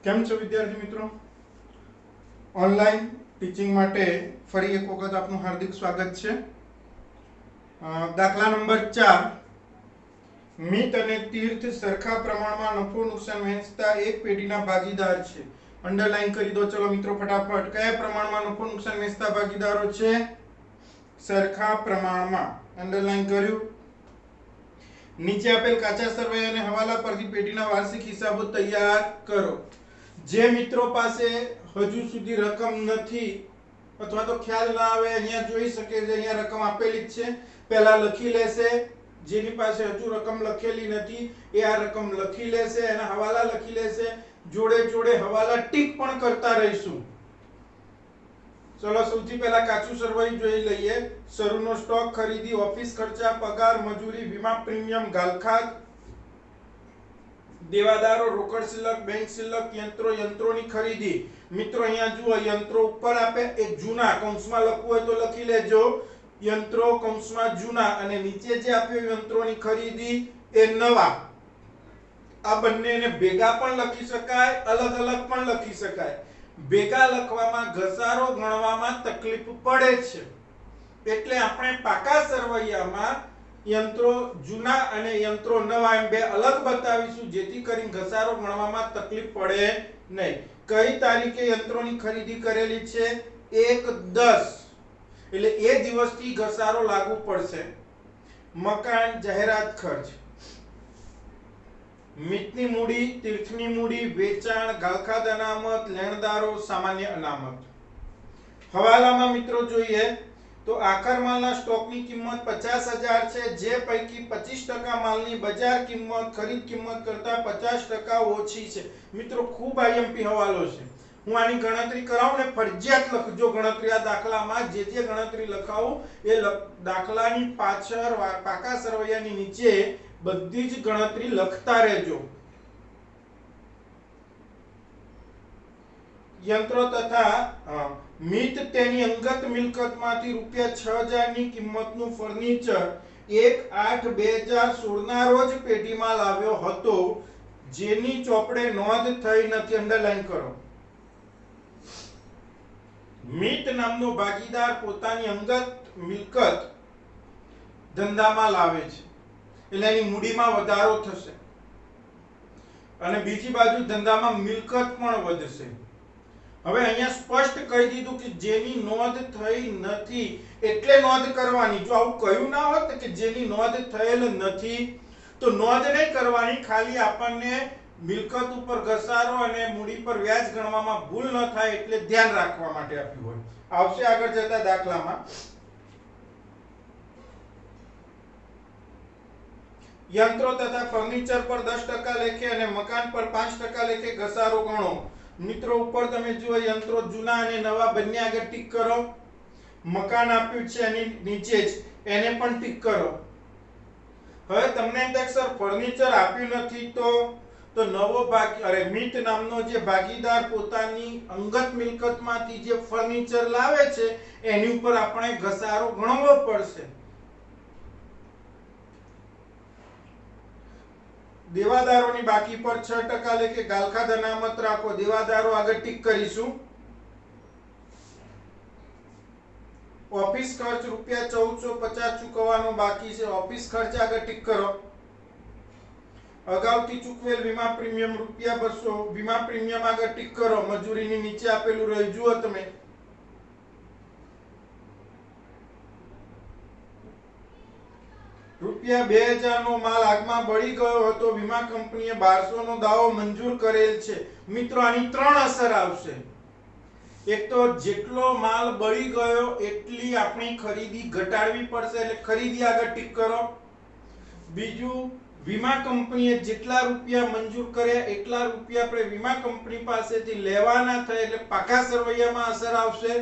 કેમ છો વિદ્યાર્થી મિત્રો? ઓનલાઈન ટીચિંગ માટે ફરી એક વખત આપનું હાર્દિક સ્વાગત છે. દાખલા નંબર 4, મિત અને તીર્થ સરખા પ્રમાણમાં નફો નુકસાન વહેંચતા એક પેઢીના ભાગીદાર છે. અંડરલાઈન કરી દો ચલો મિત્રો ફટાફટ. કયા પ્રમાણમાં નફો નુકસાન વહેંચતા ભાગીદારો છે? સરખા પ્રમાણમાં. અંડરલાઈન કર્યું. નીચે આપેલ કાચા સરવૈયા અને હવાલા પરથી પેઢીના વાર્ષિક હિસાબો તૈયાર કરો. જે મિત્રો પાસે હજુ સુધી રકમ નથી અથવા તો ખ્યાલ ના આવે, અહીંયા જોઈ શકે છે અહીંયા રકમ આપેલી જ છે, પહેલા લખી લેશે. જેની પાસે હજુ રકમ લખેલી નથી એ આ રકમ લખી લેશે અને હવાલા લખી લેશે. જોડે જોડે હવાલા ટીક પણ કરતા રહીશું. ચલો સૌથી પહેલા કાચું સરવૈયું જોઈ લઈએ. શરૂનો સ્ટોક, ખરીદી, ઓફિસ ખર્ચા, પગાર, મજૂરી, વીમા પ્રીમિયમ, ગાલખાત, દેવાદારો, રોકડ શિલ્લક, બેંક શિલ્લક, યંત્રોની ખરીદી. મિત્રો અહીંયા જુઓ, યંત્રો ઉપર આપે એ જૂના કૌંસમાં લખવું હોય તો લખી લેજો, યંત્રો કૌંસમાં જૂના, અને નીચે જે આપ્યું યંત્રોની ખરીદી એ નવા. આ બંનેને ભેગા પણ લખી શકાય, અલગ અલગ પણ લખી શકાય. ભેગા લખવામાં ઘસારો ગણવામાં તકલીફ પડે છે એટલે આપણે પાકા સરવૈયામાં યંત્રો જૂના અને યંત્રો નવા એમ બે અલગ બતાવીશું, જેથી કરીને ઘસારો ગણવામાં તકલીફ પડે નહીં. કઈ તારીખે યંત્રોની ખરીદી કરેલી છે? 1/10 એટલે એ દિવસથી ઘસારો લાગુ પડશે. મકાન, જાહેરાત ખર્ચ, મિતની મૂડી, તીર્થની મૂડી, વેચાણ, ગાલખાત અનામત, લેણદારો, સામાન્ય અનામત. હવાલામાં મિત્રો જોઈએ તો આખર માલના સ્ટોકની કિંમત 50,000 છે, જે પૈકી 25% માલની બજાર કિંમત ખરીદ કિંમત કરતા 50% ઓછી છે. મિત્રો ખૂબ આઈએમપી હવાલો છે. હું આની ગણતરી કરાવું ને ફરજિયાત લખજો ગણતરી. આ દાખલામાં જે ગણતરી લખાવું એ દાખલાની પાછળ પાકા સરવૈયાની નીચે બધી જ ગણતરી લખતા રહેજો. યંત્રો તથા મિત તેની અંગત મિલકતમાંથી ₹6,000 ની કિંમતનું ફર્નિચર 1/8/2016 ના રોજ પેઢીમાં લાવ્યો હતો, જેની ચોપડે નોંધ થઈ નથી. અંડરલાઈન કરો. મિત નામનો ભાગીદાર પોતાની અંગત મિલકત ધંધામાં લાવે છે એટલે એની મૂડીમાં વધારો થશે અને બીજી બાજુ ધંધામાં મિલકત પણ વધશે. હવે અહીંયા સ્પષ્ટ કહી દીધું કે જેની નોંધ થઈ નથી એટલે નોંધ કરવાની. જો આવું કહ્યું ના હોત કે જેની નોંધ થયેલ નથી તો નોંધ નહીં કરવાની, ખાલી આપણને મિલકત ઉપર ઘસારો અને મૂડી પર વ્યાજ ગણવામાં ભૂલ ન થાય એટલે ધ્યાન રાખવા માટે આપ્યું હોય. આવશે આગળ જતા દાખલામાં. યંત્રો તથા ફર્નિચર પર 10% લેખે અને મકાન પર 5% લેખે ઘસારો ગણો. મિત્રો ઉપર તમે જુઓ, યંત્રો જૂના અને નવા બંને આગળ ટીક કરો. મકાન આપ્યું છે એની નીચે જ એને પણ ટીક કરો. હવે તમને એમ થાય સર ફર્નિચર આપ્યું નથી તો નવો મિત નામનો જે ભાગીદાર પોતાની અંગત મિલકતમાંથી જે ફર્નિચર લાવે છે એની ઉપર આપણે ઘસારો ગણવો પડશે. દેવાદારોની બાકી પર 6% લેખે ગાલખાત અનામત રાખો. દેવાદારો આગળ ટીક કરીશું. ઓફિસ ખર્ચ ₹1450 ચૂકવવાનો બાકી છે. ઓફિસ ખર્ચ આગળ ટીક કરો. અગાઉથી ચૂકવેલ વીમા પ્રીમિયમ ₹200. વીમા પ્રીમિયમ આગળ ટીક કરો. મજૂરીની નીચે આપેલું રહ્યું જુઓ તમે. ₹2,000 નો માલ આગમાં બળી ગયો હતો. વીમા કંપનીએ 1200 નો દાવો મંજૂર કરેલ છે. મિત્રો આની 3 અસર આવશે. એક તો જેટલો માલ બળી ગયો એટલી આપણી ખરીદી ઘટાડવી પડશે એટલે ખરીદી આગળ ટીક કરો. બીજું, વીમા કંપનીએ જેટલા રૂપિયા મંજૂર કર્યા એટલા રૂપિયા આપણે વીમા કંપની પાસેથી લેવાના થાય એટલે પાકા સરવૈયામાં અસર આવશે.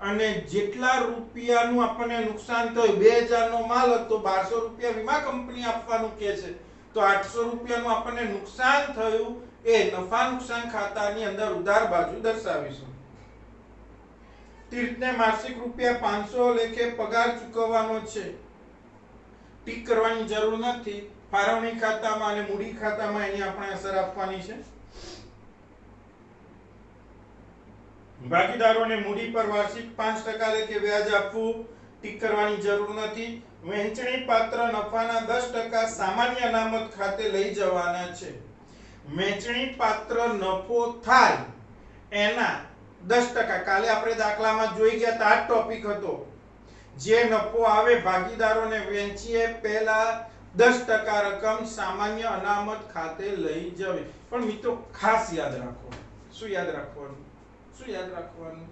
અને જેટલા રૂપિયાનું આપણને નુકસાન થયું, 2000 નો માલ હતો, 1200 રૂપિયા વીમા કંપની આપવાનું કહે છે, તો 800 રૂપિયાનું આપણને નુકસાન થયું એ નફા નુકસાન ખાતાની અંદર ઉધાર બાજુ દર્શાવીશું. તીર્થને માસિક ₹500 લેખે પગાર ચૂકવવાનો છે. ટીક કરવાની જરૂર નથી. ફાળવણી ખાતામાં અને મૂડી ખાતામાં એની આપણે અસર આપવાની છે. ભાગીદારોને મૂડી પર વાર્ષિક 5% લેખે વ્યાજ આપવું ટીક કરવાની જરૂર નથી. વહેંચણી પાત્ર નફાના 10% સામાન્ય અનામત ખાતે લઈ જવાના છે. વહેંચણી પાત્ર નફો થાય એના 10%, કાલે આપણે દાખલામાં જોઈ ગયા હતા, આ ટોપિક હતો. જે નફો આવે ભાગીદારોને વહેંચીએ પહેલા 10% રકમ સામાન્ય અનામત ખાતે લઈ જવી. પણ મિત્રો ખાસ યાદ રાખો, શું યાદ રાખવાનું? શું યાદ રાખવાનું?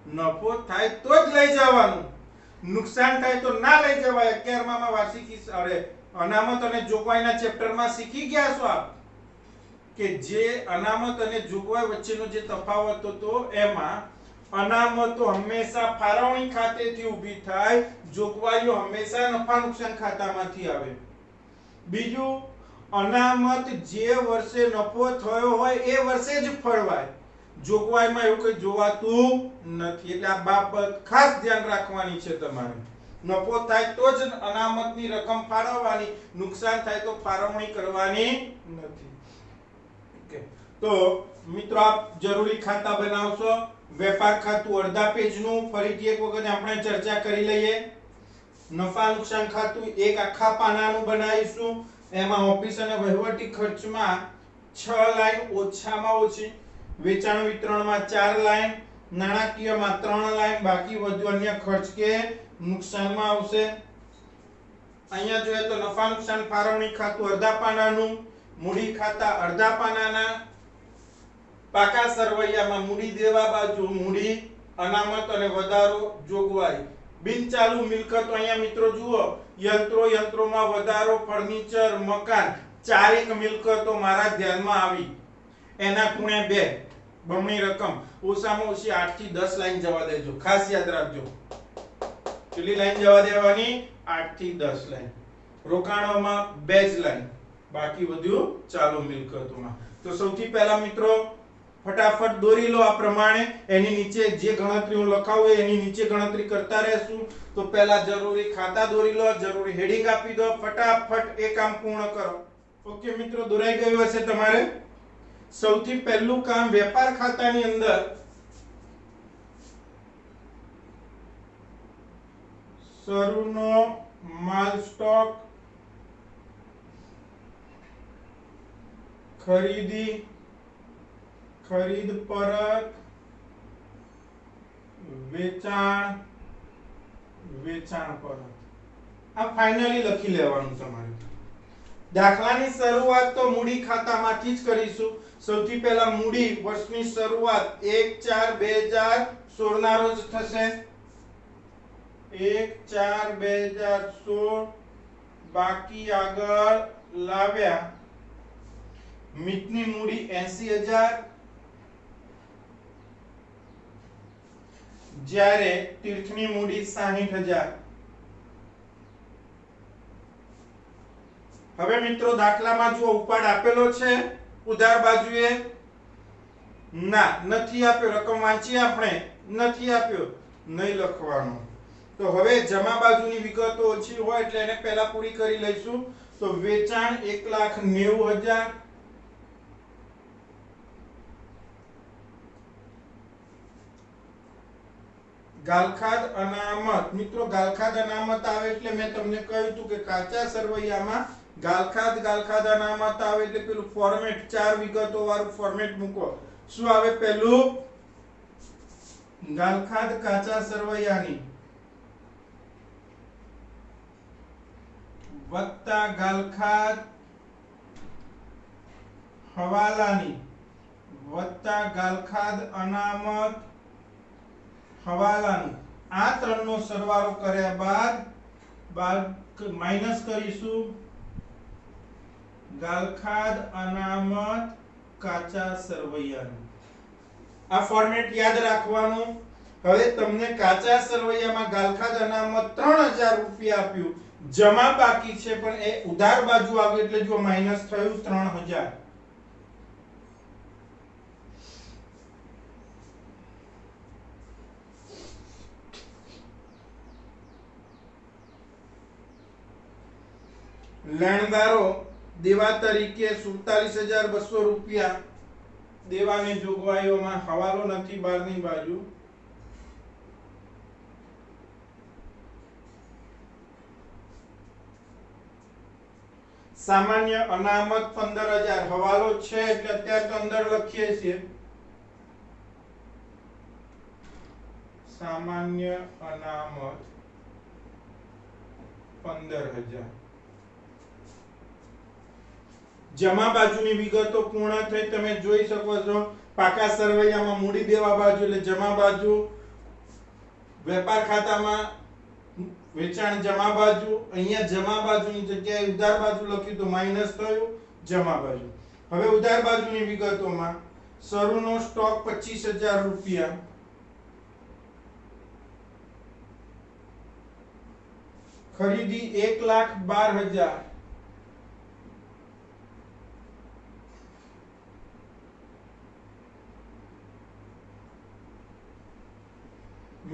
નફો થાય તો જ લઈ જવાનું, નુકસાન થાય તો ના લઈ જવાય. 11મા વાર્ષિક અનામત અને જોગવાઈના ચેપ્ટરમાં શીખી ગયા છો આપ કે જે અનામત અને જોગવાઈ વચ્ચેનો જે તફાવત હતો એમાં અનામતો હંમેશા ફાળવણી ખાતેથી ઊભી થાય, જોગવાઈઓ હંમેશા નફા નુકસાન ખાતામાંથી આવે. બીજું, અનામત જે વર્ષે નફો થયો હોય એ વર્ષે જ ફળવાય, જોગવાઈમાં એવું કંઈ જોવાતું નથી. એટલે આ બાબત ખાસ ધ્યાન રાખવાની છે તમારે. નફો થાય તો જ અનામતની રકમ ફાળવવાની, નુકસાન થાય તો ફાળવણી કરવાની નથી. ઓકે, તો મિત્રો આપ જરૂરી ખાતા બનાવશો. વેપાર ખાતું અડધા પેજનું ફરીથી એક વખત આપણે ચર્ચા કરી લઈએ. નફા નુકસાન ખાતું એક આખા પાનાનું બનાવીશું. એમાં ઓફિસ અને વહીવટી ખર્ચમાં 6 લાઈન ઓછામાં ઓછી, વેચાણ વિતરણમાં 4 લાઈન, નાણાકીયમાં 3 લાઈન, બાકી વધુ અન્ય ખર્ચ કે નુકસાનમાં આવશે. અહીંયા જોઈએ તો નફા નુકસાન ફાળવણી ખાતું અડધા પાનાનું, મૂડી ખાતા અડધા પાનાના, પાકા સરવૈયામાં મૂડી દેવા બાજુ મૂડી, અનામત અને વધારો, જોગવાઈ. બિનચાલુ મિલકતો અહીંયા મિત્રો જુઓ, યંત્રોમાં વધારો, ફર્નિચર, મકાન, ચારેક મિલકતો મારા ધ્યાનમાં આવી. એના ખૂણે 2 બમણી રકમ, ઓછામાં ઓછી 8 થી 10 લાઈન જવા દેજો. ખાસ યાદ રાખજો, કેટલી લાઈન જવા દેવાની? 8 થી 10 લાઈન. રોકાણોમાં 2 જ લાઈન, બાકી બધું ચાલુ મિલકતોમાં. તો સૌથી પહેલા મિત્રો ફટાફટ દોરી લો આ પ્રમાણે. એની નીચે જે ગણતરી હું લખાવું એની નીચે ગણતરી કરતા રહેશું. તો પહેલા જરૂરી ખાતા દોરી લો, જરૂરી હેડિંગ આપી દો, ફટાફટ એ કામ પૂર્ણ કરો. ઓકે મિત્રો, દોરાઈ ગયું હશે તમારે. સૌથી પહેલું કામ, વેપાર ખાતાની અંદર શરૂનો માલ સ્ટોક, ખરીદ પરત, વેચાણ પરત. આ ફાઇનલી લખી લેવાનું તમારે. દાખલાની શરૂઆત તો મૂડી ખાતામાંથી જ કરીશું. સૌથી પહેલા મૂડી વર્ષની શરૂઆત 1/4/2016 ના રોજ થશે. 1/4/2016, બાકી આગળ લાવ્યા. મિતની મૂડી 80000, જ્યારે તીર્થની મૂડી 60000. હવે મિત્રો દાખલામાં જો ઉપાડ આપેલો છે ઉધાર બાજુએ? ના, નથી આપ્યો. રકમ વાંચી આપણે? નથી આપ્યો, નહીં લખવાનો. તો હવે જમા બાજુની વિગતો ઓછી હોય એટલે એને પહેલા પૂરી કરી લઈશું. તો વેચાણ 1,90,000, ગાલખાદ અનામત. મિત્રો ગાલખાદ અનામત આવે એટલે મેં તમને કહ્યું હતું કે કાચા સરવૈયામાં ગાલખાદ અનામત આવે એટલે પેલું ફોર્મેટ 4 વિગતો વાળું ફોર્મેટ મૂકો. શું આવે? પેલું ગાલખાદ કાચા સરવૈયાની વત્તા ગાલખાદ હવાલાની વત્તા ગાલખાદ અનામત હવાલાનું. આ ત્રણનો સરવાળો કર્યા બાદ માઈનસ કરીશું ગાલખાદ અનામત કાચા સરવૈયાનું. આ ફોર્મેટ યાદ રાખવાનું. હવે તમને કાચા સરવૈયામાં ગાલખાદ અનામત 3000 રૂપિયા આપ્યું, જમા બાકી છે પણ એ ઉધાર બાજુ આવી એટલે જો માઈનસ થયું 3000. લેણદારો દેવા તરીકે 47200 રૂપિયા દેવાની જોગવાઈઓમાં હવાલો નથી બહારની બાજુ. સામાન્ય અનામત 15000 હવાલો છે એટલે અત્યારે તો અંદર લખીએ છીએ. સામાન્ય અનામત 15000. જમા બાજુની વિગતો પૂર્ણ થઈ. તમે જોઈ શકો છો પાકા સરવૈયામાં મૂડી દેવા બાજુ એટલે જમા બાજુ, વેપાર ખાતામાં વેચાણ જમા બાજુ, અહીંયા જમા બાજુની જગ્યાએ ઉધાર બાજુ લખ્યું તો માઈનસ થયું જમા બાજુ. હવે ઉધાર બાજુની વિગતોમાં શરૂનો સ્ટોક 25000 રૂપિયા, ખરીદી 1,12,000,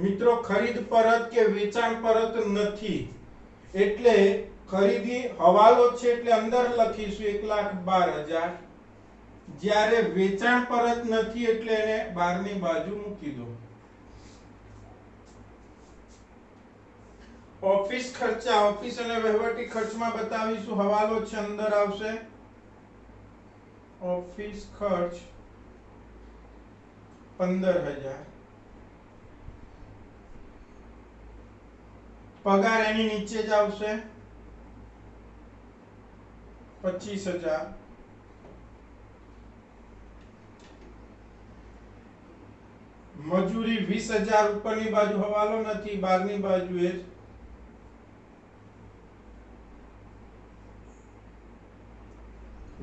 મિત્રો ખરીદ પરત કે વેચાણ પરત નથી એટલે ખરીદી હવાલો છે એટલે અંદર લખીશું 1,12,000. જ્યારે વેચાણ પરત નથી એટલે એને બહારની બાજુ મૂકી દો. ઓફિસ ખર્ચા, ઓફિસ અને વહીવટી ખર્ચમાં બતાવીશું. હવાલો છે અંદર આવશે. ઓફિસ ખર્ચ 15000, પગાર એની નીચે જ આવશે 25000, મજૂરી 20000 ઉપરની બાજુ હવાલો નથી બહારની બાજુ એ જ.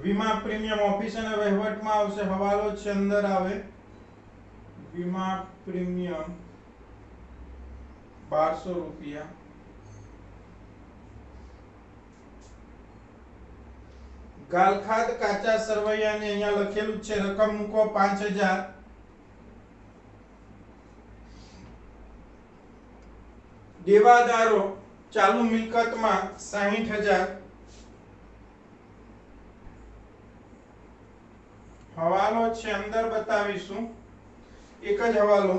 વીમા પ્રીમિયમ ઓફિસ અને વહીવટમાં આવશે. હવાલો છે અંદર આવે. વીમા પ્રીમિયમ 1200 રૂપિયા. ગાલખાદ કાચા સરવૈયાને અહીંયા લખેલું છે રકમ મૂકો 5000. દેવાદારો ચાલુ મિલકતમાં 60000, હવાલો છે અંદર બતાવીશું. એક જ હવાલો.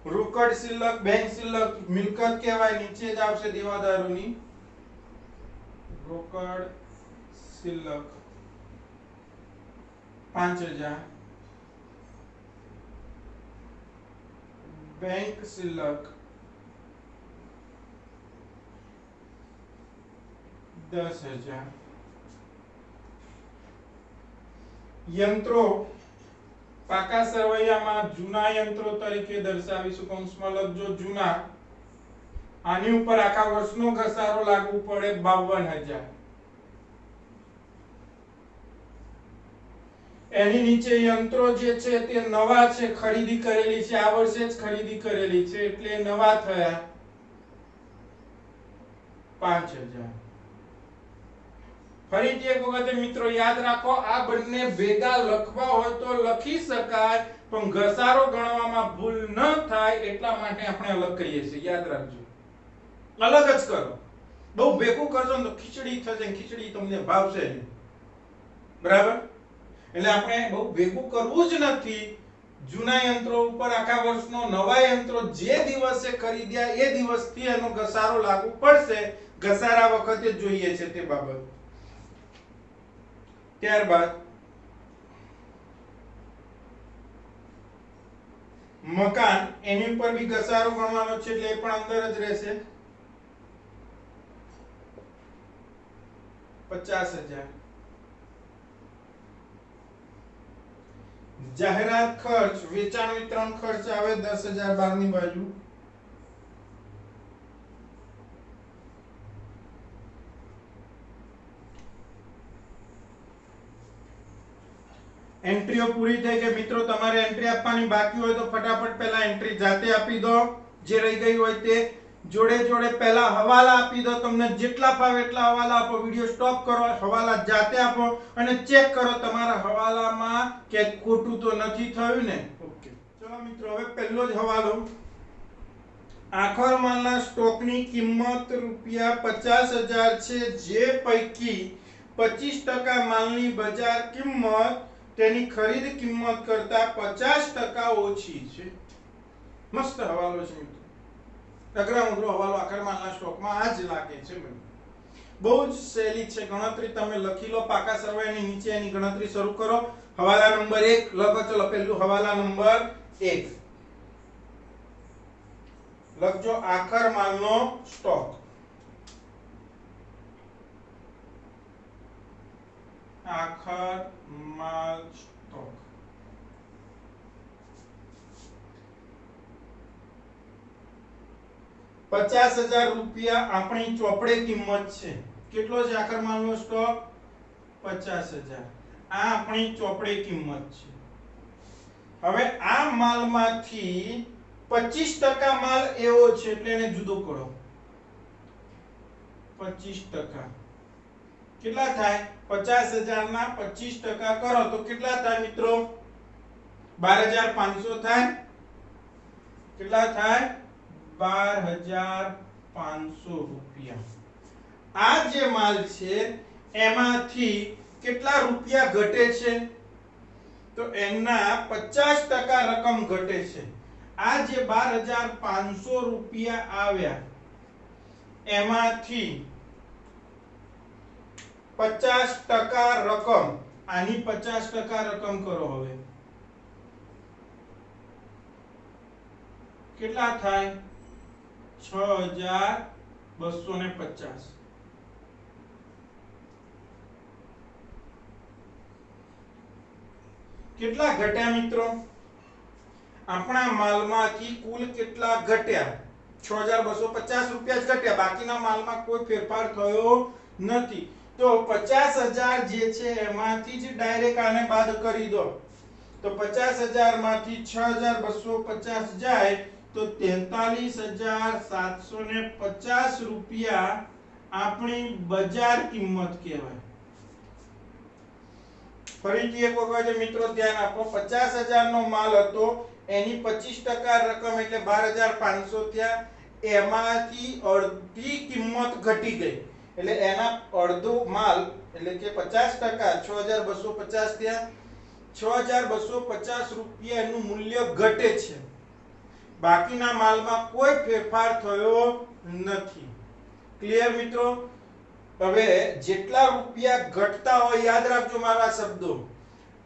રોકડ શિલ્લક, બેંક શિલ્લક મિલકત કહેવાય, નીચે જ આવશે દેવાદારોની. રોકડ શિલ્લક 5000, બેંક શિલ્લક 10000. યંત્રો પાકા સરવૈયામાં જૂના યંત્રો તરીકે દર્શાવીશું. કૌંસમાં લખજો જૂના. આની ઉપર આખા વર્ષનો ઘસારો લાગુ પડે 52000. એની નીચે યંત્રો જે છે તે નવા છે, ખરીદી કરેલી છે, આ વર્ષે જ ખરીદી કરેલી છે એટલે નવા થયા 5000. ફરીથી એક વખત મિત્રો યાદ રાખો, આ બંને ભેગા લખવા હોય તો લખી શકાય પણ ઘસારો ગણવામાં ભૂલ ન થાય એટલા માટે આપણે અલગ કરીએ છીએ. યાદ રાખજો, અલગ જ કરો. બહુ ભેગું કરશો તો ખીચડી થશે, ખીચડી તમને ભાવશે નહીં. બરાબર? એટલે આપણે બહુ ભેગું કરવું જ નથી. જૂના યંત્રો ઉપર આખા વર્ષનો, નવા યંત્રો જે દિવસે ખરીદ્યા એ દિવસથી એનો ઘસારો લાગુ પડશે. ઘસારા વખતે જોઈએ છે તે બાબત. ત્યારબાદ મકાન, એની ઉપર બી ઘસારો ગણવાનો છે એટલે એ પણ અંદર જ રહેશે 50000. જાહેરાત ખર્ચ, વેચાણ વિતરણ ખર્ચ આવે 10000 બહારની બાજુ. એન્ટ્રીઓ પૂરી થઈ કે મિત્રો તમારે એન્ટ્રી આપવાની બાકી હોય તો ફટાફટ પહેલા એન્ટ્રી જાતે આપી દો. જે રહી ગઈ હોય તે જોડે જોડે પહેલા હવાલા આપી દો. તમને જેટલા ફાવે એટલા હવાલા આપો. વિડિયો સ્ટોપ કરો, હવાલા જાતે આપો અને ચેક કરો તમારા હવાલામાં કે ખોટું તો નથી થયું ને. ઓકે, ચલો મિત્રો હવે પહેલો જ હવાલો. આખર માલના સ્ટોકની કિંમત ₹50,000 છે, જે પૈકી 25% માલની બજાર કિંમત તેની ખરીદ કિંમત કરતા 50% ઓછી છે. મસ્ત હવાલો છે મિત્રો. અઘરા ઉઘરો હવાલો આખર માલના સ્ટોકમાં આ જ લાગે છે મિત્રો. બહુ જ સહેલી છે ગણતરી. તમે લખી લો પાકા સરવાળાની નીચે એની ગણતરી શરૂ કરો. હવાલા નંબર 1 લખો. ચલો પહેલું હવાલા નંબર 1 લખજો. આખર માલનો સ્ટોક. આખર માલ સ્ટોક. ₹50,000 આપણી ચોપડે કિંમત છે. કેટલો છે આખર માલનો સ્ટોક? 50,000. આ આપણી ચોપડે કિંમત છે. હવે આ માલમાંથી 25% માલ એવો છે એટલે એને જુદો કરો. 25%. કેટલા થાય? 50,000 ના 25% કરો તો કેટલા થાય મિત્રો? 12,500 થાય. કેટલા થાય? 12,500 રૂપિયા. આ જે માલ છે એમાંથી કેટલા રૂપિયા ઘટે છે? તો એના 50% રકમ ઘટે છે. આ જે 12,500 રૂપિયા આવ્યા એમાંથી 50% રકમ, આની 50% રકમ કરો. હવે કેટલા થાય? 6,250. કેટલા ઘટ્યા મિત્રો? આપણા માલમાંથી કુલ કેટલા ઘટ્યા? 6,250 રૂપિયા જ ઘટ્યા. બાકીના માલમાં કોઈ ફેરફાર થયો નથી. તો 50,000 જે છે એમાંથી જ ડાયરેક્ટ આને બાદ કરી દો. તો 50,000 માંથી 6,250 જાય તો 43,750 રૂપિયા આપણી બજાર કિંમત કહેવાય. ફરીથી એક વખત મિત્રો ધ્યાન આપો. 50,000 નો માલ હતો એની 25% રકમ એટલે 12,500 થયા. એમાંથી અડધી કિંમત ઘટી ગઈ એટલે એના અડધો માલ એટલે કે 50% 6,250 થયા. 6,250 રૂપિયાનું મૂલ્ય ઘટે છે. બાકીના માલમાં કોઈ ફેરફાર થયો નથી. ક્લિયર મિત્રો? હવે જેટલા રૂપિયા ઘટતા હોય યાદ રાખજો મારા શબ્દો.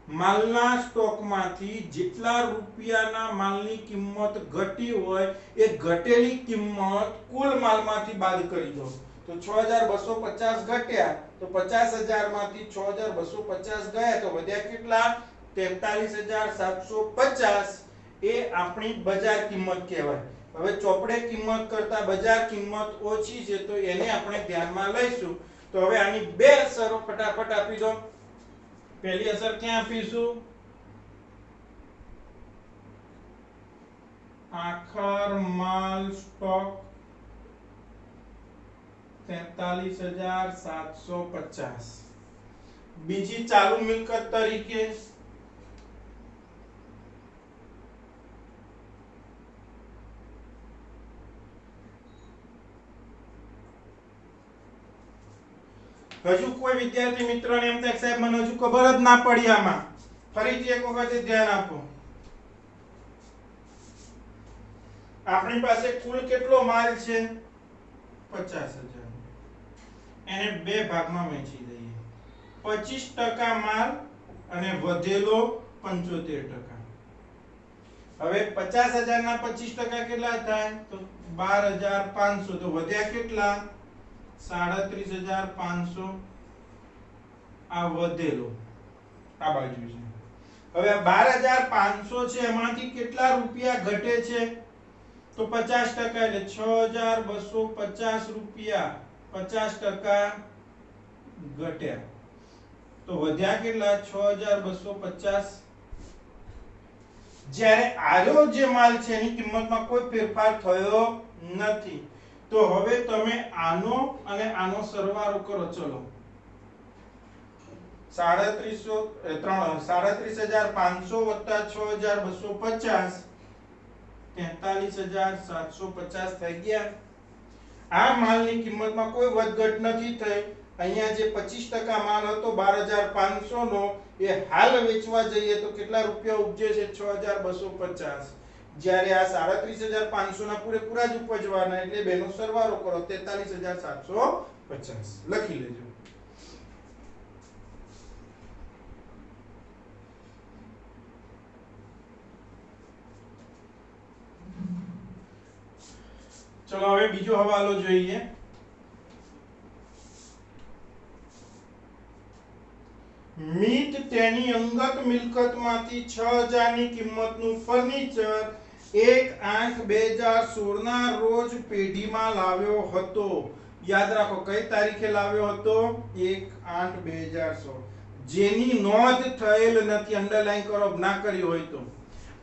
માલના સ્ટોકમાંથી જેટલા રૂપિયાના માલની કિંમત ઘટી હોય એ ઘટેલી કિંમત કુલ માલમાંથી બાદ કરી દો. તો 6,250 ઘટ્યા તો 50,000 માંથી 6,250 ગયા તો વધ્યા કેટલા? 43,750. એ આપણી બજાર કિંમત કહેવાય. હવે ચોપડે કિંમત કરતા બજાર કિંમત ઓછી છે તો એને આપણે ધ્યાનમાં લઈશું. તો હવે આની બે અસરો ફટાફટ આપી દો. પહેલી અસર ક્યાં આપીશું? આખર માલ સ્ટોક 43,750. બીજી ચાલુ મિલકત તરીકે હજુ કોઈ વિદ્યાર્થી મિત્રને એમ થાય સાહેબ મને હજુ ખબર જ ના પડી આમાં. ફરીથી એક વખત ધ્યાન આપો. આપણી પાસે કુલ કેટલો માલ છે? 50,000. એને બે ભાગમાં વહેંચી દઈએ. 25% માલ અને વધેલો 75%. હવે 50,000 ના 25% કેટલા થાય? તો 12,500. તો વધ્યા કેટલા? 37,500. આ વધેલો આ બાજુ છે. હવે 12,500 છે એમાંથી કેટલા રૂપિયા ઘટે છે? તો 50% એટલે 6,250 રૂપિયા 50% ઘટ્યા. તો વધ્યા કેટલા? 6,250. જ્યારે આનો જે માલ છે એની કિંમતમાં કોઈ ફેરફાર થયો નથી. તો હવે તમે આનો અને આનો સરવાળો કરો. ચલો 37,500 વત્તા 6,250 43,750 થઈ ગયા. આ માલની કિંમતમાં કોઈ વધઘટ નથી થઈ. અહીંયા જે 25% માલ હતો 12,500 નો એ હાલ વેચવા જઈએ તો કેટલા રૂપિયા ઉપજે છે 6250, જ્યારે આ 37500 ના પૂરેપૂરા જ ઉપજવાના એટલે બેનો સરવાળો કરો 43750 લખી લેજો. ચલો હવે બીજો હવાલો જોઈએ. મીત તેની અંગત મિલકતમાંથી 6000 ની કિંમતનું ફર્નિચર 1/8/2016 ના રોજ પેઢીમાં લાવ્યો હતો. યાદ રાખો કઈ તારીખે લાવ્યો હતો? 1/8/2016. જેની નોંધ થયેલ નથી, અંડરલાઈન કરો ના કરી હોય તો.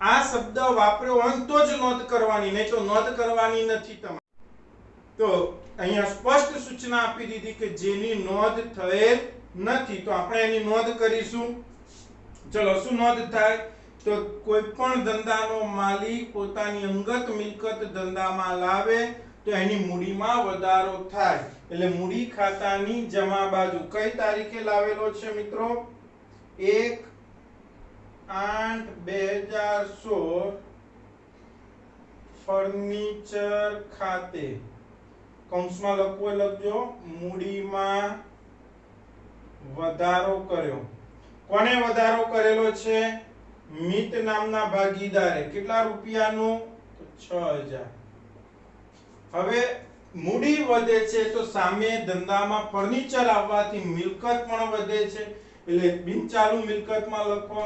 આ શબ્દ વાપર્યો હોય તો જ નોંધ કરવાની, નહીં તો નોંધ કરવાની નથી તમારે. તો અહીંયા સ્પષ્ટ સૂચના આપી દીધી કે જેની નોંધ થયેલ નથી, તો આપણે એની નોંધ કરીશું. ચલો શું નોંધ થાય? તો કોઈ પણ ધંધાનો માલિક પોતાની અંગત મિલકત ધંધામાં લાવે તો એની મૂડીમાં વધારો થાય. એટલે મૂડી ખાતાની જમા બાજુ કઈ તારીખે લાવેલો છે મિત્રો? 1/8/2016 ફર્નિચર ખાતે, કૌંસમાં લખવું લખજો, મૂડીમાં વધારો કર્યો. કોને વધારો કરેલો છે? મિત નામના ભાગીદારે. કેટલા રૂપિયાનું? 6000. હવે મૂડી વધે છે તો સામે ધંધામાં ફર્નિચર આવવાથી મિલકત પણ વધે છે, એટલે બિનચાલુ મિલકતમાં લખો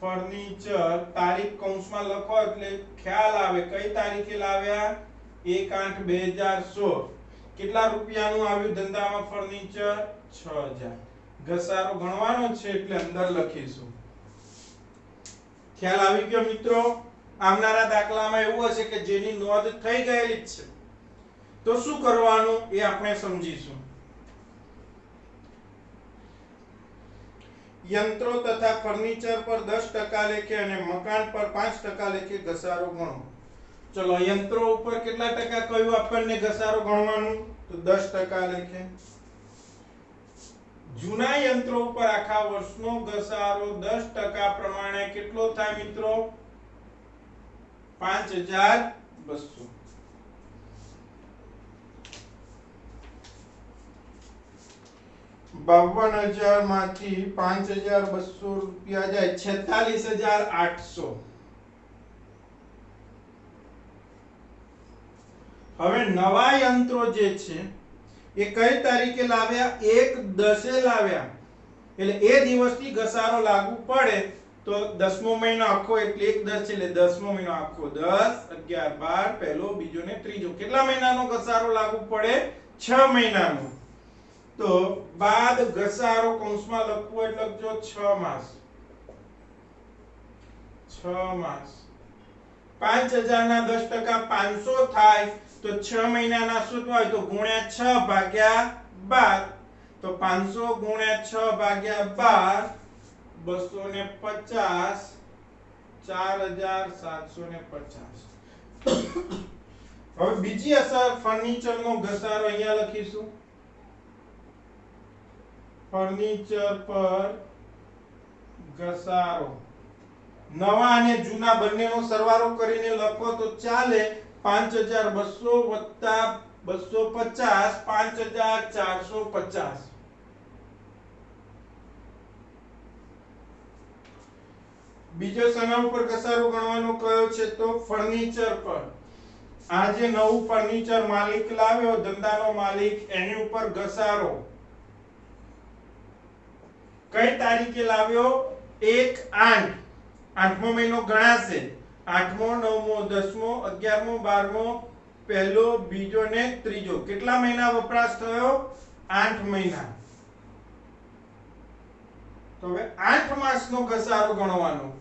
ફર્નિચર, તારીખ કૌંસમાં લખો એટલે ખ્યાલ આવે કઈ તારીખે લાવ્યા? 1/8/2016. કેટલા રૂપિયાનું આવ્યું ધંધામાં ફર્નિચર? 6000. ઘસારો ગણવાનો છે એટલે અંદર લખીશું. ખ્યાલ આવી ગયો મિત્રો? આવનારા દાખલામાં એવું હશે કે જેની નોંધ થઈ ગયેલી છે તો શું કરવાનું એ આપણે સમજીશું. યંત્રો તથા ફર્નિચર પર 10% લેખે અને મકાન પર 5% લેખે ઘસારો ગણો. ચલો યંત્રો ઉપર કેટલા ટકા કયું આપણને ઘસારો ગણવાનું? તો 10% લેખે. જૂના યંત્રો ઉપર આખા વર્ષનો ઘસારો 10% પ્રમાણે કેટલો થાય મિત્રો? 5200. ₹52,000 માંથી 5200 રૂપિયા જાય 46800. હવે નવા યંત્રો જે છે એ કઈ તારીખે લાવ્યા? 1/10 લાવ્યા, એટલે એ દિવસથી ઘસારો લાગુ પડે તો 10મો મહિનો આખો એટલે 1/10 એટલે 10મો મહિનો આખો 10, 11, 12 પહેલો, બીજો ને ત્રીજો. કેટલા મહિનાનો ઘસારો લાગુ પડે? 6 મહિનાનો. તો બાદ ઘસારો કૌંસમાં લખવું એટલે લખજો 6 માસ. 6 માસ. 5000 ના 10% 500 થાય તો 6 મહિનાના શોધવા હોય તો ગુણ્યા 6 ભાગ્યા 12. તો 500 ગુણ્યા 6 ભાગ્યા 12 250, 4750. હવે બીજી અસર ફર્નિચરનો ઘસારો અહીંયા લખીશું. ફર્નિચર પર ઘસારો નવા અને જૂના બંનેનો સરવાળો કરીને લખો તો ચાલે. 5200 250 5450. બીજો સના ઉપર ઘસારો ગણવાનો કયો છે? તો ફર્નિચર પર. આ જે નવું ફર્નિચર માલિક લાવ્યો, ધંધાનો માલિક, એની ઉપર ઘસારો કઈ તારીખે લાવ્યો? 1/8. 8મો મહિનો ગણાશે. 8મો, 9મો, 10મો, 11મો, 12મો, પહેલો, બીજો ને ત્રીજો. કેટલા મહિના વપરાશ થયો? 8 મહિના. તો હવે 8 માસનો ઘસારો ગણવાનો.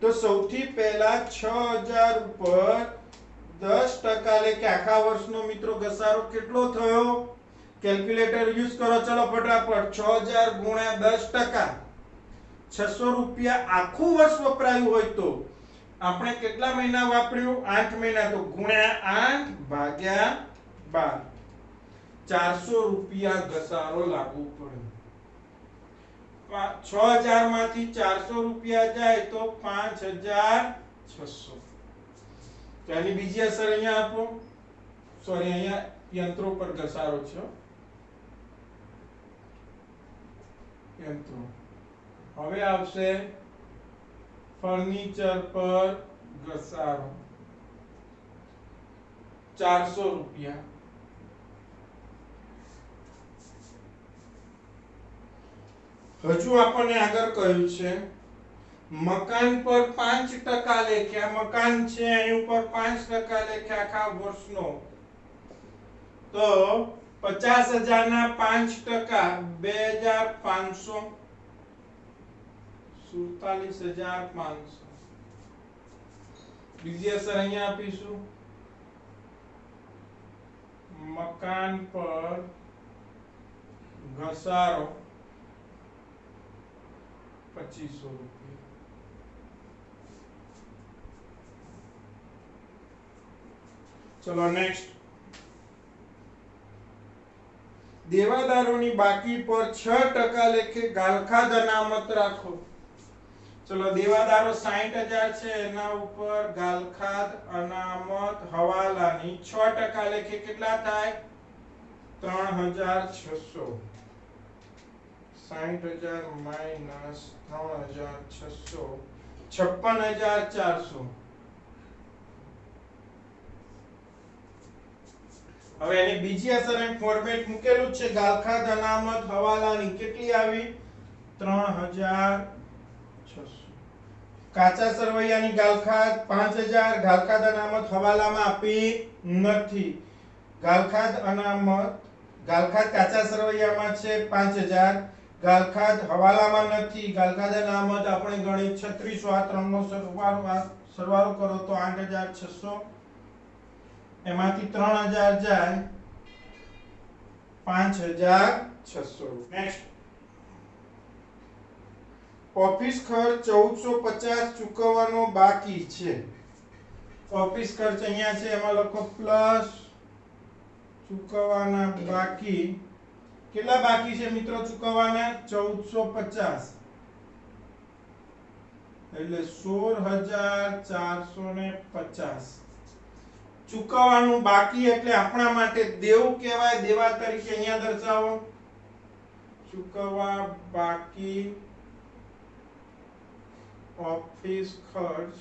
તો સૌથી પહેલા 6000 ઉપર 10% લેખે આખા વર્ષનો મિત્રો ઘસારો કેટલો થયો? કેલ્ક્યુલેટર યુઝ કરો. ચલો ફટાફટ. 6000 ગુણ્યા 10%, 600 રૂપિયા આખું વર્ષ વપરાયું હોય તો આપણે કેટલા મહિના વાપર્યું? 8 મહિના. તો ગુણ્યા 8 ભાગ્યા 12, 400 રૂપિયા ઘસારો લાગુ પડ્યો. 6000 માંથી 400 રૂપિયા જાય તો 5600. તો આની બીજી અસર અહીંયા આપો. સોરી, અહીંયા યંત્રો પર ઘસારો છે. યંત્રો. હવે આવશે ફર્નિચર પર ઘસારો 400 રૂપિયા. હજુ આપણને આગળ કહ્યું છે મકાન પર 5% લેખે. આ મકાન છે એની ઉપર 5% લેખે આખા વર્ષનો. તો 50000 ના 5% 2500, 47500. બીજી અસર અહીંયા આપીશું. મકાન પર ઘસારો 2500 રૂપિયા. ચલો નેક્સ્ટ. દેવાદારોની બાકી પર 6% લેખે ગાલખાદ અનામત રાખો. ચલો દેવાદારો 60000 છે એના ઉપર ગાલખાદ અનામત હવાલાની 6% લેખે કેટલા થાય? 3600. 60000 માઈનસ 3600 56400. હવે એની બીજી અસર એમ ફોર્મેટ મૂકેલું છે ગાલખાદ અનામત હવાલાની કેટલી આવી? 3600. કાચા સરવૈયાની ગાલખાદ 5000, ગાલખાદ અનામત હવાલામાં આપી નથી. ગાલખાદ કાચા સરવૈયામાં છે 5000, ગાલખાદ હવાલામાં નથી. ગાલખાદ અનામત આપણે ગણિત 3600. આ ત્રણનો સરવાળો કરો તો 8600. એમાંથી 3000 જાય 5600. નેક્સ્ટ. ઓફિસ ખર્ચ 1450 ચૂકવવાનો બાકી છે. ઓફિસ ખર્ચ અહીંયા છે એમાં લખો પ્લસ ચૂકવવાના બાકી. કેટલા બાકી છે મિત્રો ચૂકવવાના? 1450 એટલે 16450 ચૂકવવાનું બાકી. એટલે આપણા માટે દેવું કહેવાય. દેવા તરીકે અહીંયા દર્શાવો. ચૂકવવા બાકી ઓફિસ ખર્ચ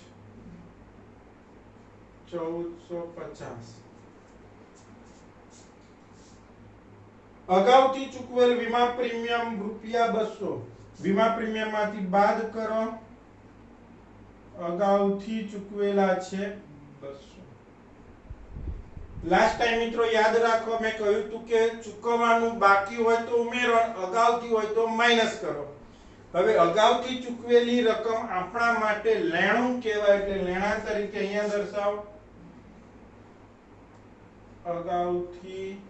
1450. અગાઉથી ચૂકવેલ વીમા પ્રીમિયમ ₹200. વીમા પ્રીમિયમ માંથી બાદ કરો. અગાઉથી ચૂકવેલા છે 200. લાસ્ટ ટાઈમ મિત્રો યાદ રાખો મેં કહ્યું હતું કે ચૂકવવાનું બાકી હોય તો ઉમેરો, અગાઉથી હોય તો માઈનસ કરો. હવે અગાઉથી ચૂકવેલી રકમ આપણા માટે લેણું કહેવાય. એટલે લેણા તરીકે અહીંયા દર્શાવો. અગાઉથી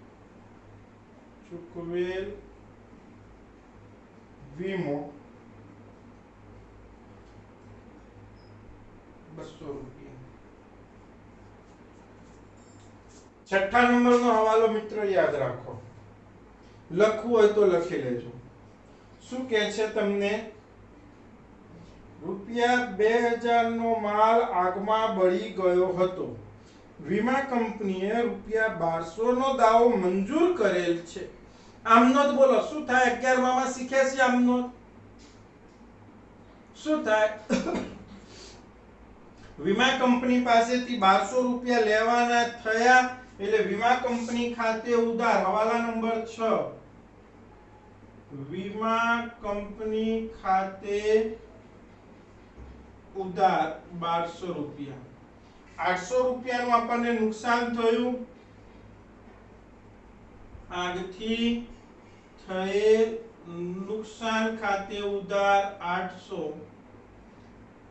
ચૂકવેલ વીમો 200 રૂપિયા. છઠ્ઠા નંબરનો હવાલો મિત્રો યાદ રાખો. લખવું હોય તો લખી લેજો. શું કહે છે તમને? ₹2000 નો માલ આગમાં બળી ગયો હતો. વીમા કંપનીએ ₹1200 નો દાવો મંજૂર કરેલ છે. આમનોંધ બોલો શું થાય? 11 માં શીખ્યા છે આમનોંધ. શું થાય? વીમા કંપની પાસેથી ₹1200 લેવાના થયા એટલે વીમા કંપની ખાતે ઉધાર. હવાલા નંબર 6. વીમા કંપની ખાતે ઉધાર ₹1200. ₹800 નું આપણને નુકસાન થયું. આગથી થયેલ નુકસાન ખાતે ઉધાર 800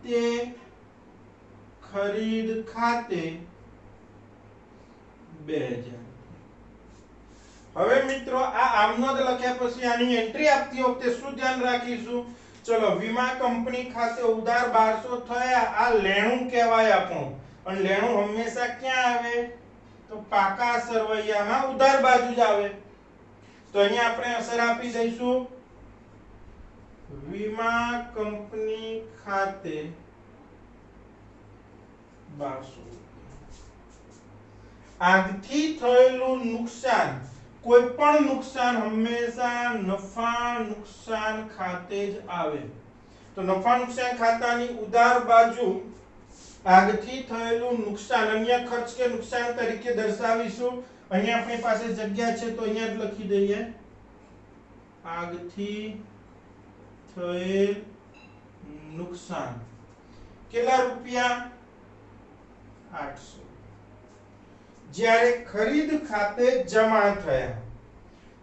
તે ખરીદ ખાતે 2000. હવે મિત્રો આ આમનોંધ લખ્યા પછી આની એન્ટ્રી આપતી વખતે શું ધ્યાન રાખીશું? ચલો વીમા કંપની ખાતે ઉધાર 1200 થયા. આ લેણું કહેવાય આપણું. અને લેણું હંમેશા ક્યાં આવે? તો પાકા સરવૈયામાં ઉધાર બાજુ જ આવે. તો અહીંયા આપણે અસર આપી દઈશું વીમા કંપની ખાતે 1200। આગથી થયેલું નુકસાન, કોઈ પણ નુકસાન હંમેશા નફા નુકસાન ખાતે જ આવે। તો નફા નુકસાન ખાતાની ઉધાર બાજુ આગથી થયેલું નુકસાન અન્ય ખર્ચ કે નુકસાન તરીકે દર્શાવીશું। અહીંયા આપણી પાસે જગ્યા છે તો અહીંયા જ લખી દઈએ, આગથી થયેલ નુકસાન કેટલા રૂપિયા? 800। જ્યારે ખરીદ ખાતે જમા થયા,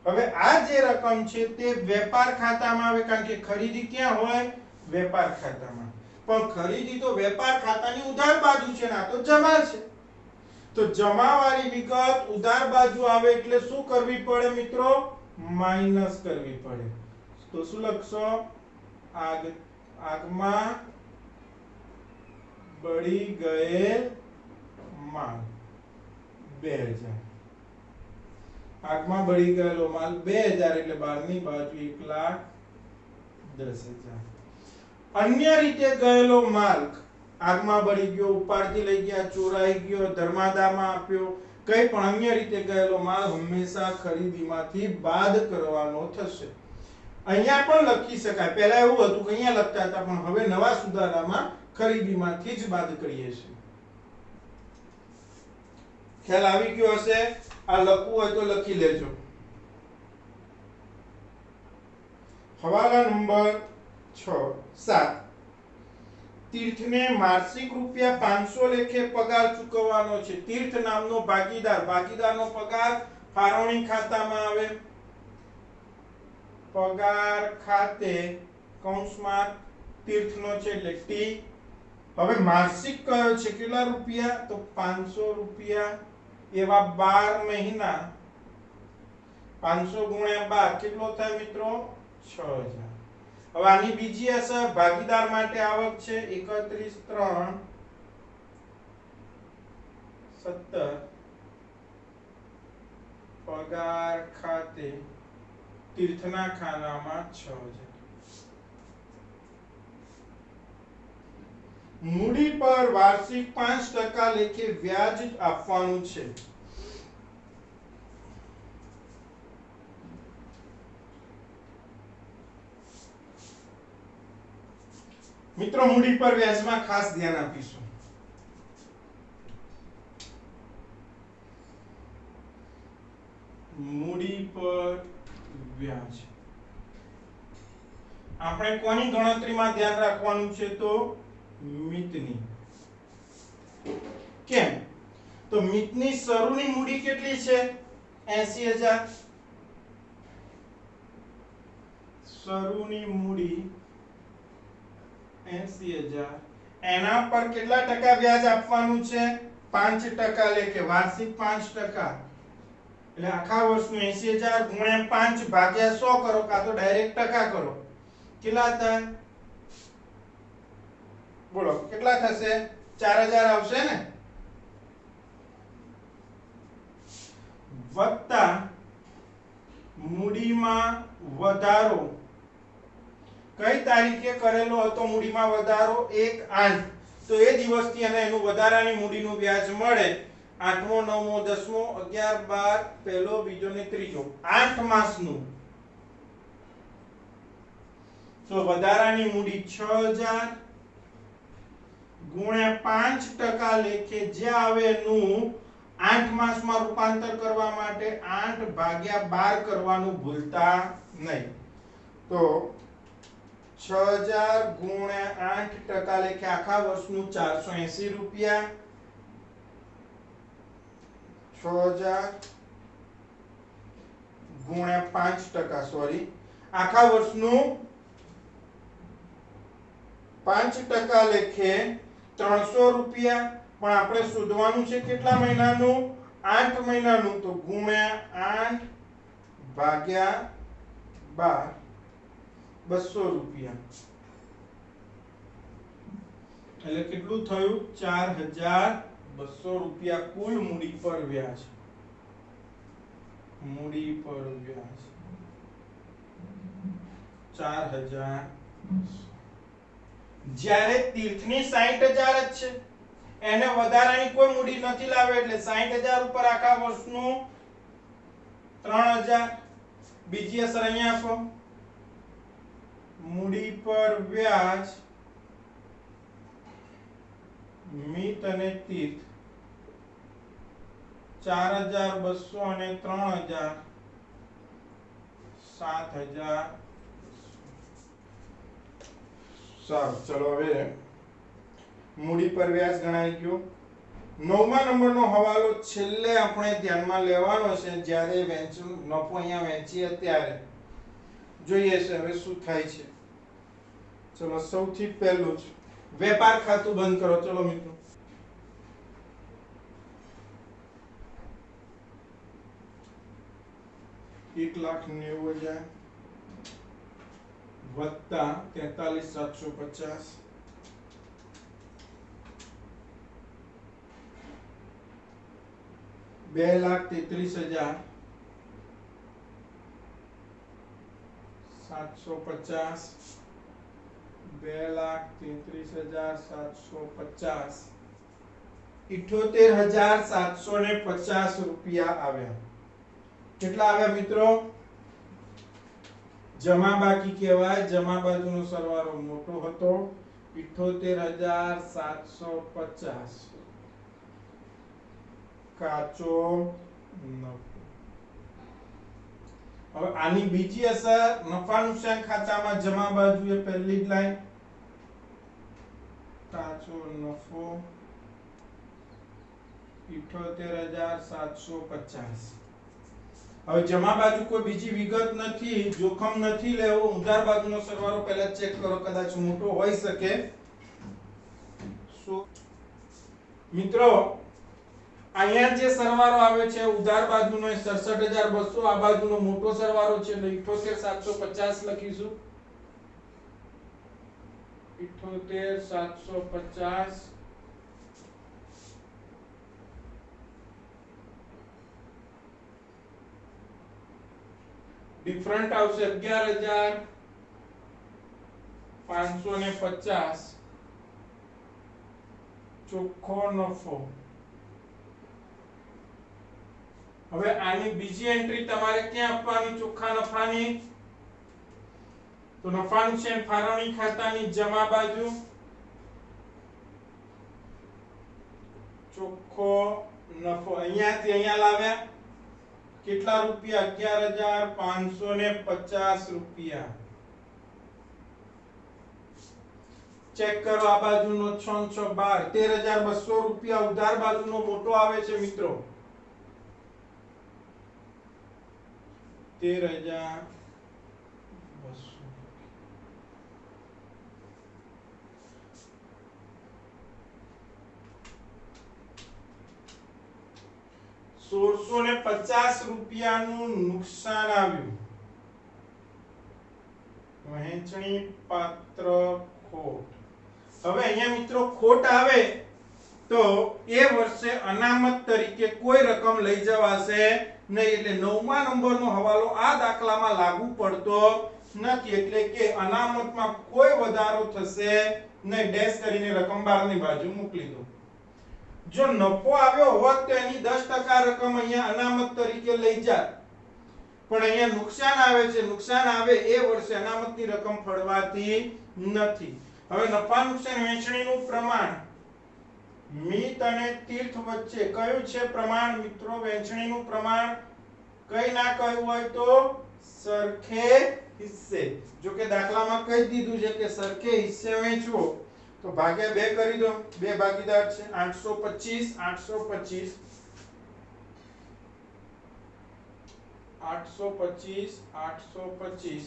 હવે આ જે રકમ છે તે વેપાર ખાતામાં આવે, કારણ કે ખરીદી ક્યાં હોય? વેપાર ખાતામાં। પણ ખરીદી તો વેપાર ખાતાની ઉધાર બાજુ છે ને આ તો જમા છે, તો જમા વાળી વિગત ઉધાર બાજુ આવે એટલે શું કરવી પડે મિત્રો? માઈનસ કરવી પડે। તો શું લખશો? આગમાં બળી ગયેલ માલ 2000। આગમાં બળી ગયેલો માલ 2000 એટલે 12 ની બાજુ 1,10,000। અન્ય રીતે ગયેલો માલ આગમાં બળી ગયો, ઉપાડથી લઈ ગયા, ચોરાઈ ગયો, ધર્માદામાં આપ્યો, કઈ પણ અન્ય રીતે ગયેલો માલ હંમેશા ખરીદીમાંથી બાદ કરવાનો થશે। અહીંયા પણ લખી શકાય, પહેલા એવું હતું કે અહીંયા લખતા હતા, પણ હવે નવા સુધારામાં ખરીદીમાંથી જ બાદ કરીએ છીએ। ખ્યાલ આવી ગયો હશે? આ લખવું હોય તો લખી લેજો। હવાલા નંબર 7 તીર્થને માસિક ₹500 લેખે પગાર ચૂકવવાનો છે। તીર્થ નામનો ભાગીદાર, ભાગીદારનો પગાર ફાળવણી ખાતામાં આવે। પગાર ખાતે કૌંસમાં તીર્થનો છે એટલે ટી। હવે માસિક કયો છે? કેટલા રૂપિયા? તો ₹500। એવા 12 મહિના, 500 ગુણ્યા 12 કેટલો થાય મિત્રો? 6000। હવે આની બીજી અસર ભાગીદાર માટે આવક છે 31/3/17 પગાર ખાતે તીર્થના ખાનામાં 6000। મૂડી પર વાર્ષિક 5% લેખે વ્યાજ આપવાનું છે। મિત્રો મૂડી પર વ્યાજમાં ખાસ ધ્યાન આપીશું। મૂડી પર વ્યાજ આપણે કોની ગણતરીમાં ધ્યાન રાખવાનું છે? તો મિતની। કેમ? તો મિતની શરૂની મૂડી કેટલી છે? 80000। શરૂની મૂડી 80000, એના પર કેટલા ટકા વ્યાજ આપવાનું છે? 5% લેખે, વાર્ષિક 5%। એટલે આખા વર્ષનું 80000 ગુણ્યા 5 ભાગ્યા 100 કરો, કાં તો ડાયરેક્ટ ટકા કરો। કેટલા થાય? બોલો કેટલા થશે? 4000 આવશે ને? વત્તા મૂડીમાં વધારો કઈ તારીખે કરેલો હતો? મૂડીમાં વધારો 1/8, તો એ દિવસથી અને એનું વધારાની મૂડીનું વ્યાજ મળે 8મો 9મો 10મો 11 12 પહેલો બીજો ને ત્રીજો 8 માસનું। તો વધારાની મૂડી 6000 ગુણ્યા 5% લેખે જે આવે એનું 8 માસમાં રૂપાંતર કરવા માટે 8/12 કરવાનું ભૂલતા નહીં। તો 6000 ગુણ્યા 8% લેખે આખા વર્ષનું 480 રૂપિયા। 6000 ગુણ્યા 5%, આખા વર્ષનું 5% લેખે 300 રૂપિયા। પણ આપણે શોધવાનું છે કેટલા મહિનાનું? 8 મહિનાનું, તો ગુણ્યા 8/12 200 રૂપિયા। એટલે કેટલું થયું? 4200 રૂપિયા કુલ મૂડી પર વ્યાજ। મૂડી પર વ્યાજ 4000 જ્યારે તીર્થની 60000 જ છે, એને વધારાની કોઈ મૂડી નથી લાવે એટલે 60000 ઉપર આખા વર્ષનું 3000. બીજી અસર અહીંયા આપો, મૂડી પર વ્યાજ મિત અને તીર્થ 4200 અને 3000 7000. સારું, ચલો હવે મૂડી પર વ્યાજ ગણાઈ ગયો. 9મા નંબરનો હવાલો છેલ્લે આપણે ધ્યાનમાં લેવાનો છે જ્યારે નફો અહીંયા વેચીએ ત્યારે. જોઈએ છે હવે શું થાય છે. ચલો સૌથી પહેલું જ વેપાર ખાતું બંધ કરો. ચલો મિત્રો, $1,90,000 વત્તા 43,750 2,33,750 2,33,750 78,750 રૂપિયા આવ્યા. કેટલા આવ્યા મિત્રો? જમા બાકી કહેવાય, જમા બાજુનો સરવાળો મોટો હતો 78,750 કાચો નફો. હવે આની બીજી અસર, નફા નુકસાન ખાતામાં જમા બાજુએ પહેલી જ લાઈન કાચો નફો 78,750. હવે જમા બાજુ કોઈ બીજી વિગત નથી, જોખમ નથી લેવું. ઉધાર બાજુનો સરવાળો પહેલા ચેક કરો, કદાચ મોટો હોઈ શકે. મિત્રો અહીંયા જે સરવાળો આવે છે ઉધાર બાજુનો 67,200, આ બાજુનો મોટો સરવાળો છે એટલે 78,750 લખીશું. 78,750 ડિફરન્ટ આવશે 11,550 ચોખ્ખો નફો. હવે આની બીજી એન્ટ્રી તમારે ક્યાં આપવાની ચોખ્ખા નફાની? તો નફા નુકસાન ફાળવણી ખાતાની જમા બાજુ ચોખ્ખો નફો અહીંયાથી અહીંયા લાવ્યા. કેટલા રૂપિયા? 11,550 રૂપિયા. ચેક કરો આ બાજુનો 6 6 12 13,200 રૂપિયા ઉધાર બાજુનો મોટો આવે છે મિત્રો. 13,200. ₹1,650 રૂપિયાનું નુકસાન આવ્યું. વહેંચણી પાત્ર ખોટ. હવે અહીંયા મિત્રો ખોટ આવે તો એ વર્ષે અનામત તરીકે કોઈ રકમ લઈ જવાશે નહીં, એટલે 9મા નંબરનો હવાલો આ દાખલામાં લાગુ પડતો નથી, એટલે કે અનામતમાં કોઈ વધારો થશે નહીં. ડેશ કરીને રકમ બહારની બાજુ મોકલી દો. જો નફો આવ્યો હોત તો એની 10% રકમ અહીંયા અનામત તરીકે લઈ જાત, પણ અહીંયા નુકસાન આવે છે. નુકસાન આવે એ વર્ષે અનામતની રકમ ફળવાતી નથી. હવે નફા નુકસાન વહેંચણીનું પ્રમાણ મિત અને તીર્થ વચ્ચે કયું છે પ્રમાણ મિત્રો? વહેંચણીનું પ્રમાણ કઈ ના કહ્યું હોય તો સરખે હિસ્સે. જો કે દાખલામાં કહી દીધું છે કે સરખે હિસ્સે વહેંચવો, તો ભાગ્યા 2 કરી દો. બે ભાગીદાર છે 825 825 825 825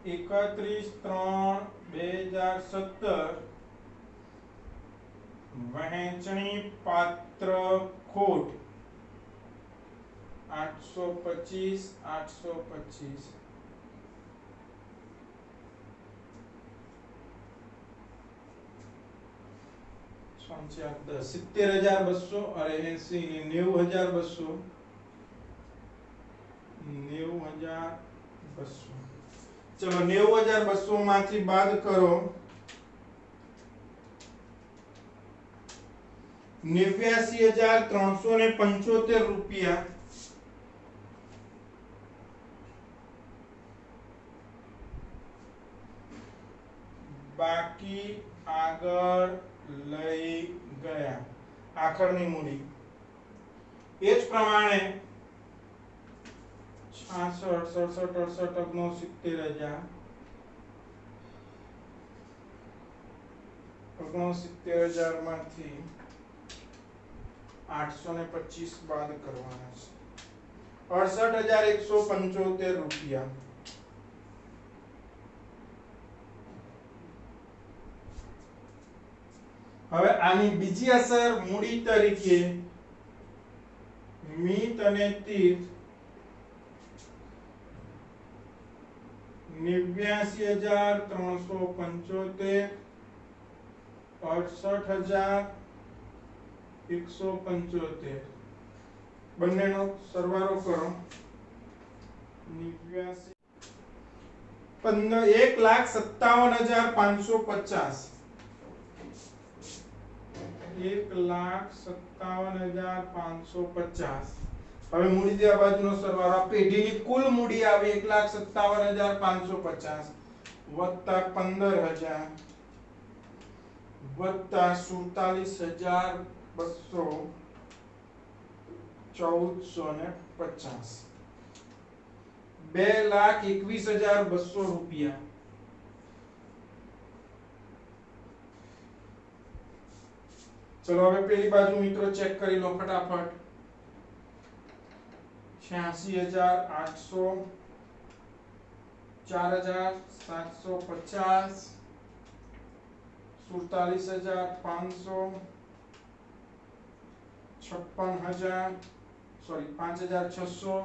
31/3/2017 વહેંચણી પાત્ર ખોટ 825 825 70,200 અરે 80 ને 90,200 90,200 चलो 90,200 માંથી બાદ કરો 89,375 રૂપિયા બાકી આગળ લઈ ગયા આખરની મૂડી એ જ પ્રમાણે 66 67 68 69,000 માંથી 825 બાદ કરવાના છે 68,175 રૂપિયા હવે આની બીજી અસર મૂડી તરીકે મિત અને તીર્થ 89,375 68,175 બંનેનો સરવાળો કરો 1,57,550 1,57,550 હવે મૂડી દેવા બાજુનો સરવાળો પેઢીની કુલ મૂડી આવી 1,57,550 વત્તા 15,000 વત્તા 47,200 1,450 2,21,200 રૂપિયા चलो હવે પેલી બાજુ મિત્રો ચેક કરી લો ફટાફટ 86,800 4,750 47,500 56,000 सॉरी 5,600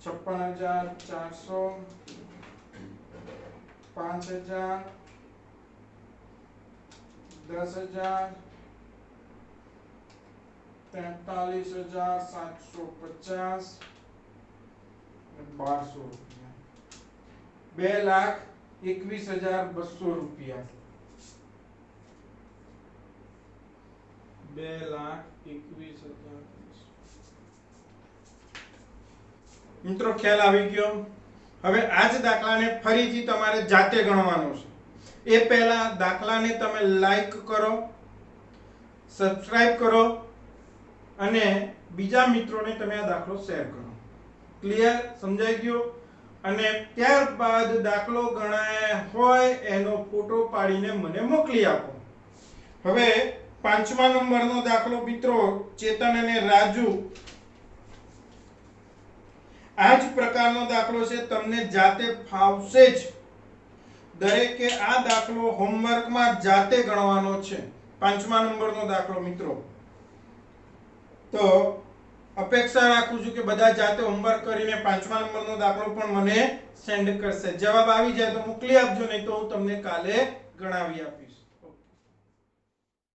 56,400 5,000 10,000 43,750 1200 રૂપિયા 2,21,200 રૂપિયા 2,21,200 મિત્રો ખ્યાલ આવી ગયો હવે આ જ દાખલાને ફરીથી તમારે જાતે ગણવાનો છે એ પહેલા દાખલાને તમે લાઈક કરો સબસ્ક્રાઇબ કરો અને બીજા મિત્રોને તમે આ દાખલો શેર કરો ક્લિયર સમજાઈ ગયો અને ત્યારબાદ દાખલો ગણાય હોય એનો ફોટો પાડીને મને મોકલી આપો હવે 5મા નંબરનો દાખલો મિત્રો ચેતન અને રાજુ આ જ પ્રકારનો દાખલો છે તમને જાતે ફાવશે જ દરેકે આ દાખલો હોમવર્કમાં જાતે ગણવાનો છે 5મા નંબરનો દાખલો મિત્રો તો અપેક્ષા રાખું છું કે બધા જાતે હોમવર્ક કરીને 5મા નંબરનો દાખલો પણ મને સેન્ડ કરશે જવાબ આવી જાય તો મોકલી આપજો નહીં તો હું તમને કાલે ગણાવી આપીશ